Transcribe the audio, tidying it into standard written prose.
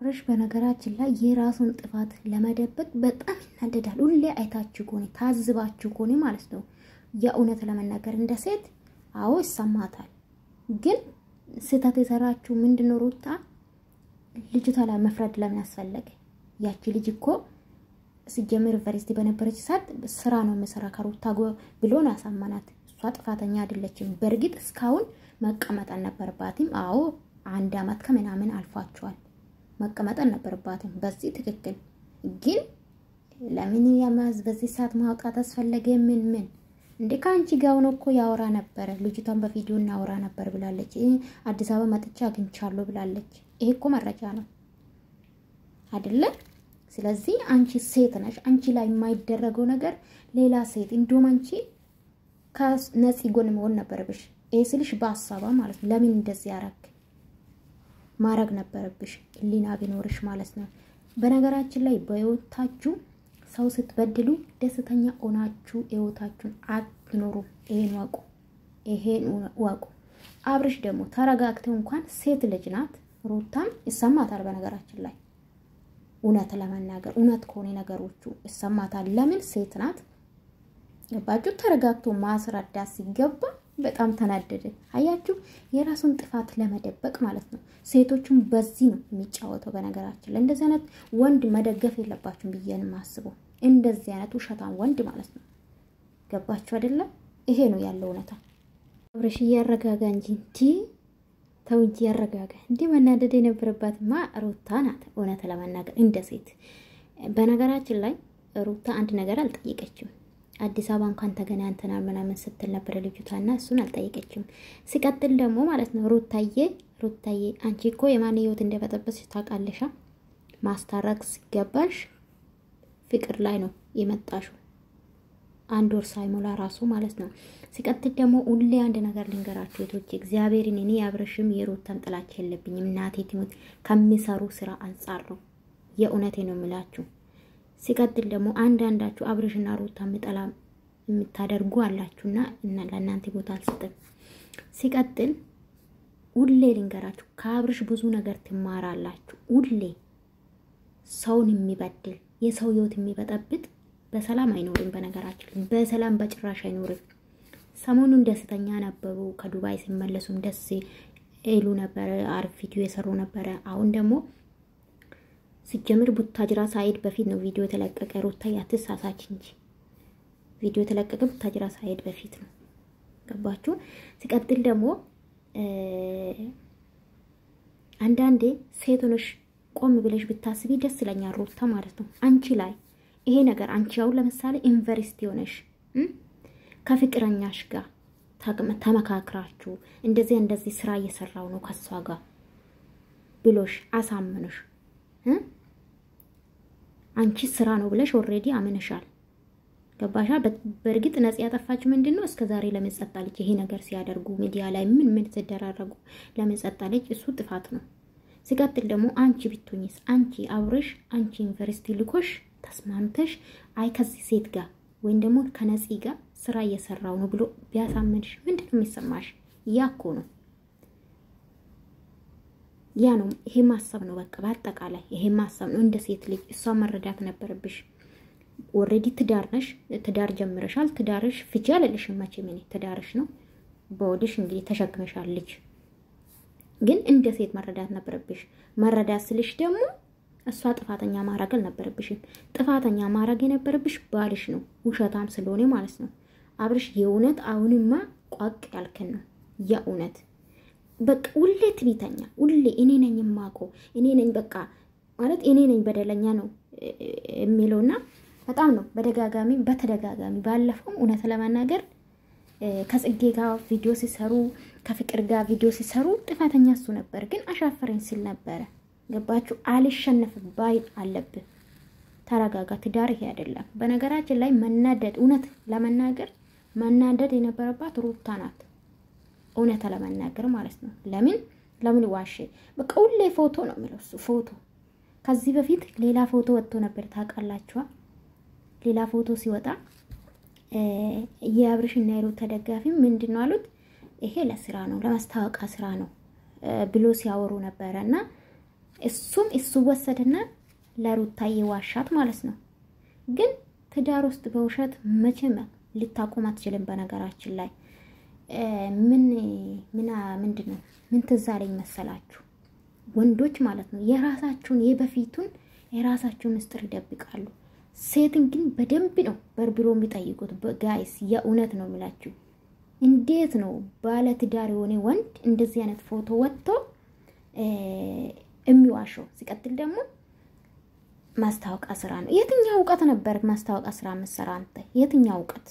አብርሽ በነገራችን ላይ የራሱን ጥፋት ለመደበቅ በጣም ይናደዳል። ሁሌ አይታችሁ ከሆነ ታዝባችሁ ከሆነ ማለት ነው የእውነት ለመናገር እንደ ሴት አዎ ይሰማታል። ግን ስህተት የሰራችሁ ምንድነው ሩታ ልጅቷ ላይ መፍረድ ለምን አስፈለገ? ያቺ ልጅ እኮ ሲጀምር ዩኒቨርሲቲ በነበረች ሰዓት ስራ ነው መስራ ከሩታ ብሎ ነው ያሳመናት። እሷ ጥፋተኛ አይደለችም። በርግጥ እስካሁን መቀመጥ አልነበረባትም። አዎ 1 አመት ከምናምን አልፏቸዋል። መቀመጥ አልነበረባትም። በዚህ ትክክል። ግን ለምን ያማዝ በዚህ ሰዓት ማውጣት አስፈለገ? ምን እንደ ካንቺ ጋር ነው እኮ ያወራ ነበር። ልጅቷን በቪዲዮ እናወራ ነበር ብላለች። አዲስ አበባ መጥቻ አግኝቻለሁ ብላለች። ይሄ እኮ መረጃ ነው አይደለ? ስለዚህ አንቺ ሴት ነሽ። አንቺ ላይ የማይደረገው ነገር ሌላ ሴት እንደውም አንቺ ከነፂ ጎን መሆን ነበርብሽ። ይሄ ስልሽ በሐሳባ ማለት ነው። ለምን እንደዚህ ያረክ ማረግ ነበርብሽ ሊና ቢኖርሽ ማለት ነው። በነገራችን ላይ በህይወታችሁ ሰው ስትበድሉ ደስተኛ ሆናችሁ ህይወታችሁን አትኖሩ። ይሄን ዋቁ። አብርሽ ደግሞ ተረጋግተው እንኳን ሴት ልጅ ናት። ሩታም ይሰማታል። በነገራችን ላይ እውነት ለማናገር እውነት ከሆነ ነገሮቹ ይሰማታል። ለምን ሴት ናት። ገባችሁ? ተረጋግቶ ማስረዳት ሲገባ በጣም ተናደደ። አያችሁ? የራሱን ጥፋት ለመደበቅ ማለት ነው። ሴቶቹም በዚህ ነው የሚጫወተው። በነገራችን ላይ እንደዚህ አይነት ወንድ መደገፍ የለባችሁም ብዬንም አስበው። እንደዚህ አይነት ውሸታም ወንድ ማለት ነው። ገባችሁ አይደለ? ይሄ ነው ያለው እውነታ። አብርሽ ያረጋጋ እንጂ ተው እንጂ ያረጋጋ። እንዴ መናደድ የነበረባትማ ሩታ ናት። እውነት ለማናገር እንደ ሴት በነገራችን ላይ ሩታ አንድ ነገር አልጠየቀችም። አዲስ አበባ እንኳን ተገናኝተናል ምናምን ስትል ነበር ልጅቷና እሱን አልጠየቀችም። ሲቀጥል ደግሞ ማለት ነው ሩታዬ አንቺ እኮ የማን ህይወት እንደበጠበጥሽ ታውቃለሽ። ማስታረቅ ሲገባሽ ፍቅር ላይ ነው የመጣሽው። 1 ወር ሳይሞላ ራሱ ማለት ነው። ሲቀጥል ደግሞ ሁሌ አንድ ነገር ልንገራችሁ እህቶቼ፣ እግዚአብሔርን እኔ አብርሽም የሩታን ጥላቻ የለብኝም። እናቴ ትሙት ከሚሰሩ ስራ አንፃር ነው። የእውነቴ ነው የምላችሁ። ሲቀጥል ደግሞ አንዳንዳችሁ አብርሽና ሩታ ምጠላ የምታደርጉ አላችሁና እና ለእናንተ ቦታ አልሰጥም። ሲቀጥል ሁሌ ልንገራችሁ ከአብርሽ ብዙ ነገር ትማራላችሁ። ሁሌ ሰውን የሚበድል የሰው ህይወት የሚበጠብጥ በሰላም አይኖርም። በነገራችን በሰላም በጭራሽ አይኖርም። ሰሞኑን ደስተኛ ነበሩ። ከዱባይ ሲመለሱም ደስ ይሉ ነበር። አሪፍ ቪዲዮ የሰሩ ነበር። አሁን ደግሞ ሲጀምር ቡታጅራ ሳይድ በፊት ነው ቪዲዮ ተለቀቀ። ሩታ ያትሳሳች እንጂ ቪዲዮ ተለቀቀ ቡታጅራ ሳይድ በፊት ነው። ገባችሁ? ሲቀጥል ደግሞ አንዳንዴ ሴት ሆነሽ ቆም ብለሽ ብታስቢ ደስ ይለኛል ሩታ ማለት ነው። አንቺ ላይ ይሄ ነገር አንቺ አሁን ለምሳሌ ዩኒቨርሲቲ ሆነሽ ከፍቅረኛሽ ጋር ተመካክራችሁ እንደዚህ ስራ እየሰራው ነው ከሷ ጋር ብሎሽ አሳምነሽ አንቺ ስራ ነው ብለሽ ኦሬዲ አመነሻል። ገባሻ? በርግጥ ነጽ ያጠፋችሁ ምንድነው? እስከዛሬ ለመጸጣለች ይሄ ነገር ሲያደርጉ ሚዲያ ላይ ምን ተደራረጉ ለመጸጣለች እሱ ጥፋት ነው። ሲቀጥል ደግሞ አንቺ ብትሆኚስ አንቺ አብርሽ አንቺ ዩኒቨርሲቲ ልኮሽ ተስማምተሽ አይ ከዚህ ሴት ጋር ወይን ደግሞ ከነጽ ጋር ስራ እየሰራው ነው ብሎ ቢያሳምንሽ ምንድነው የሚሰማሽ? ያኮ ነው ያ ነው። ይሄ ማሰብ ነው። በቃ በአጠቃላይ ይሄ ማሰብ ነው። እንደ ሴት ልጅ እሷ መረዳት ነበርብሽ። ኦሬዲ ትዳር ነሽ፣ ትዳር ጀምረሻል። ትዳርሽ ፍቺ አለልሽም መቼም እኔ ትዳርሽ ነው። በወድሽ እንግዲህ ተሸክመሻል ልጅ። ግን እንደ ሴት መረዳት ነበርብሽ። መረዳት ስልሽ ደግሞ እሷ ጥፋተኛ ማድረግ አልነበረብሽም። ጥፋተኛ ማድረግ የነበረብሽ ባልሽ ነው፣ ውሸታም ስለሆነ ማለት ነው። አብርሽ የእውነት አሁንማ ቋቅ ያልከን ነው የእውነት በቃ ሁሌ ትቢተኛ ሁሌ እኔ ነኝ የማውቀው እኔ ነኝ በቃ ማለት እኔ ነኝ በደለኛ ነው የሚለውና በጣም ነው በተደጋጋሚ ባለፈው እውነት ለማናገር ከጽጌ ጋር ቪዲዮ ሲሰሩ ከፍቅር ጋር ቪዲዮ ሲሰሩ ጥፋተኛ እሱ ነበር። ግን አሻፈረኝ ሲል ነበር። ገባችሁ? አልሸነፍም ባይ አለብህ። ተረጋጋ። ትዳር ይሄ አይደለም። በነገራችን ላይ መናደድ እውነት ለማናገር መናደድ የነበረባት ሩታ ናት። እውነት ለማናገር ማለት ነው። ለምን ዋሽ? በቃ ሁሌ ፎቶ ነው የሚለው እሱ ፎቶ። ከዚህ በፊት ሌላ ፎቶ ወጥቶ ነበር ታውቃላችሁ? ሌላ ፎቶ ሲወጣ የአብርሽና የሩታ ተደጋፊ ምንድነው አሉት? ይሄ ለስራ ነው ለማስታወቂያ ስራ ነው ብሎ ሲያወሩ ነበርና እሱ ወሰደና ለሩታዬ ዋሻት ማለት ነው። ግን ትዳር ውስጥ በውሸት መቼም ልታቆም አትችልም። በነገራችን ላይ ምንድነው ምን ትዝ አለኝ መሰላችሁ? ወንዶች ማለት ነው የራሳቸውን የበፊቱን የራሳቸውን ምስጢር ይደብቃሉ። ሴትን ግን በደንብ ነው በርብሮ የሚጠይቁት። ጋይስ የእውነት ነው የምላችሁ። እንዴት ነው ባለ ትዳር የሆነ ወንድ እንደዚህ አይነት ፎቶ ወጥቶ የሚዋሸው? ሲቀጥል ደግሞ ማስታወቂያ ስራ ነው። የትኛው ዕውቀት ነበር ማስታወቂያ ስራ መሰራ? አንተ የትኛው ዕውቀት?